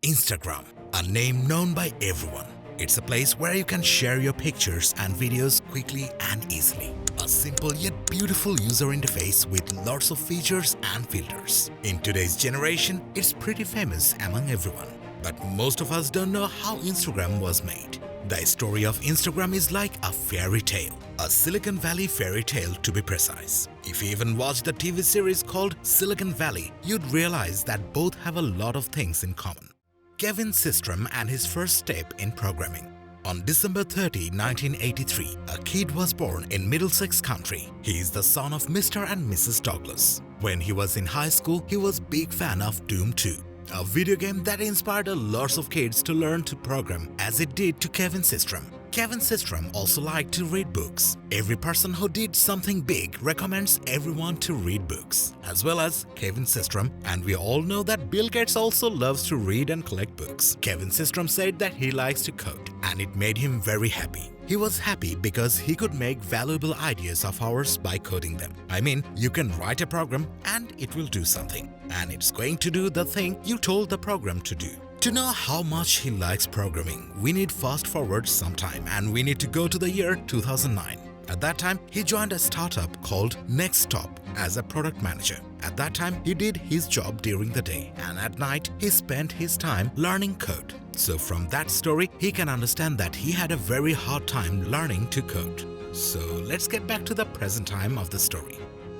Instagram, a name known by everyone. It's a place where you can share your pictures and videos quickly and easily. A simple yet beautiful user interface with lots of features and filters. In today's generation, it's pretty famous among everyone. But most of us don't know how Instagram was made. The story of Instagram is like a fairy tale. A Silicon Valley fairy tale to be precise. If you even watched the TV series called Silicon Valley, you'd realize that both have a lot of things in common. Kevin Systrom and his first step in programming. On December 30, 1983, a kid was born in Middlesex County. He is the son of Mr. and Mrs. Douglas. When he was in high school, he was a big fan of Doom 2, a video game that inspired a lot of kids to learn to program as it did to Kevin Systrom. Kevin Systrom also liked to read books. Every person who did something big recommends everyone to read books, as well as Kevin Systrom, and we all know that Bill Gates also loves to read and collect books. Kevin Systrom said that he likes to code, and it made him very happy. He was happy because he could make valuable ideas of ours by coding them. I mean, you can write a program and it will do something, and it's going to do the thing you told the program to do. To know how much he likes programming, we need fast forward some time and we need to go to the year 2009. At that time, he joined a startup called Nextstop as a product manager. At that time, he did his job during the day, and at night, he spent his time learning code. So from that story, he can understand that he had a very hard time learning to code. So let's get back to the present time of the story.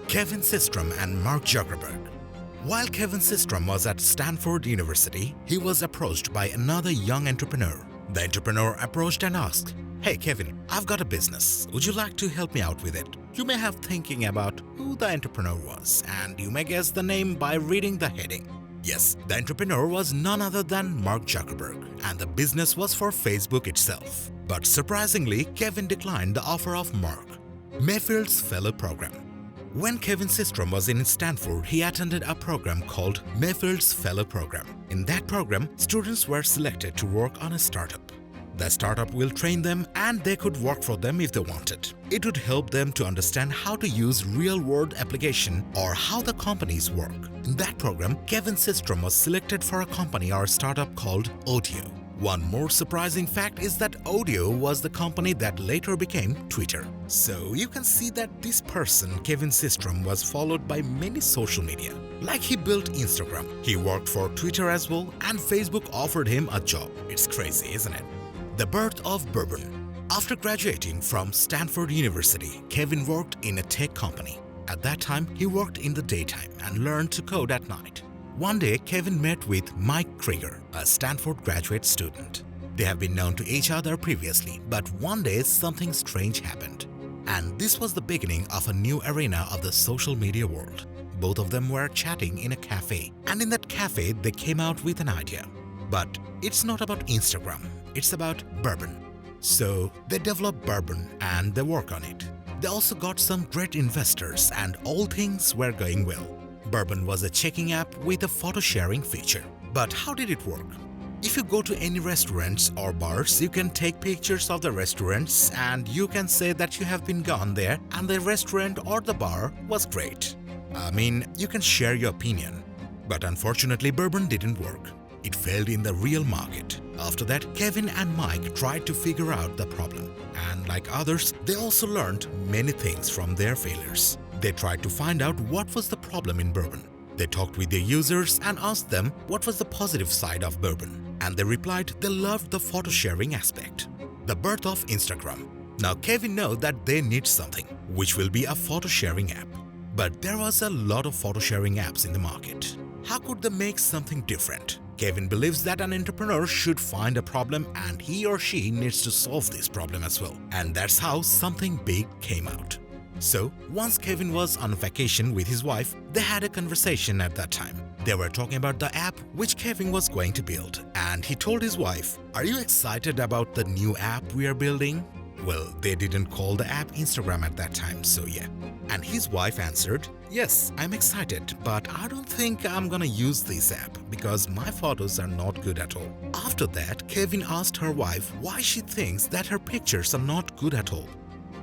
Kevin Systrom and Mark Zuckerberg. While Kevin Systrom was at Stanford University, he was approached by another young entrepreneur. The entrepreneur approached and asked, "Hey Kevin, I've got a business. Would you like to help me out with it?" You may have thinking about who the entrepreneur was, and you may guess the name by reading the heading. Yes, the entrepreneur was none other than Mark Zuckerberg, and the business was for Facebook itself. But surprisingly, Kevin declined the offer of Mark. Mayfield's Fellow Program. When Kevin Systrom was in Stanford, he attended a program called Mayfield's Fellow Program. In that program, students were selected to work on a startup. The startup will train them and they could work for them if they wanted. It would help them to understand how to use real-world application or how the companies work. In that program, Kevin Systrom was selected for a company or startup called Odeo. One more surprising fact is that Odeo was the company that later became Twitter. So you can see that this person, Kevin Systrom, was followed by many social media. Like he built Instagram, he worked for Twitter as well, and Facebook offered him a job. It's crazy, isn't it? The birth of bourbon. After graduating from Stanford University, Kevin worked in a tech company. At that time, he worked in the daytime and learned to code at night. One day, Kevin met with Mike Krieger, a Stanford graduate student. They have been known to each other previously, but one day something strange happened. And this was the beginning of a new arena of the social media world. Both of them were chatting in a cafe, and in that cafe, they came out with an idea. But it's not about Instagram, it's about bourbon. So they developed bourbon and they work on it. They also got some great investors and all things were going well. Bourbon was a checking app with a photo sharing feature. But how did it work? If you go to any restaurants or bars, you can take pictures of the restaurants and you can say that you have been gone there and the restaurant or the bar was great. I mean, you can share your opinion. But unfortunately, bourbon didn't work. It failed in the real market. After that, Kevin and Mike tried to figure out the problem. And like others, they also learned many things from their failures. They tried to find out what was the problem in bourbon. They talked with their users and asked them what was the positive side of bourbon. And they replied they loved the photo sharing aspect. The birth of Instagram. Now Kevin knows that they need something, which will be a photo sharing app. But there was a lot of photo sharing apps in the market. How could they make something different? Kevin believes that an entrepreneur should find a problem and he or she needs to solve this problem as well. And that's how something big came out. So, once Kevin was on vacation with his wife, they had a conversation at that time. They were talking about the app which Kevin was going to build, and he told his wife, "Are you excited about the new app we are building?" Well, they didn't call the app Instagram at that time, so yeah. And his wife answered, "Yes, I'm excited, but I don't think I'm gonna use this app because my photos are not good at all." After that, Kevin asked her wife why she thinks that her pictures are not good at all.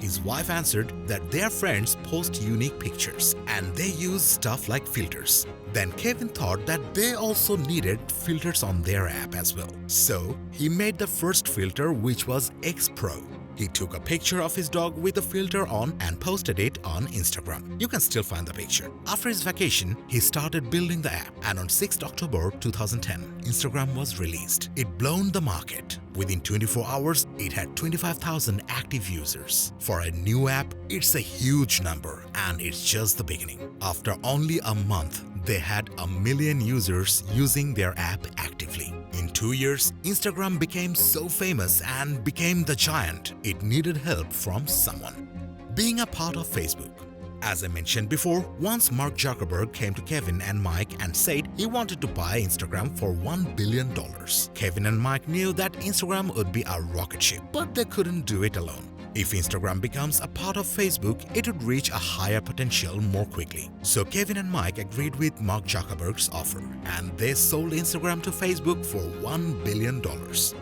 his wife answered that their friends post unique pictures and they use stuff like filters. Then Kevin thought that they also needed filters on their app as well. So he made the first filter, which was X Pro. He took a picture of his dog with the filter on and posted it on Instagram. You can still find the picture. After his vacation, he started building the app, and on 6th October 2010, Instagram was released. It blew the market. Within 24 hours, it had 25,000 active users. For a new app, it's a huge number, and it's just the beginning. After only a month, they had 1 million users using their app actively. In 2 years, Instagram became so famous and became the giant. It needed help from someone. Being a part of Facebook. As I mentioned before, once Mark Zuckerberg came to Kevin and Mike and said he wanted to buy Instagram for $1 billion. Kevin and Mike knew that Instagram would be a rocket ship, but they couldn't do it alone. If Instagram becomes a part of Facebook, it would reach a higher potential more quickly. So Kevin and Mike agreed with Mark Zuckerberg's offer, and they sold Instagram to Facebook for $1 billion.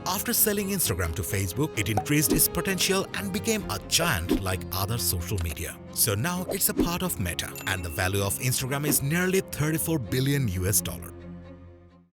After selling Instagram to Facebook, it increased its potential and became a giant like other social media. So now it's a part of Meta, and the value of Instagram is nearly $34 billion.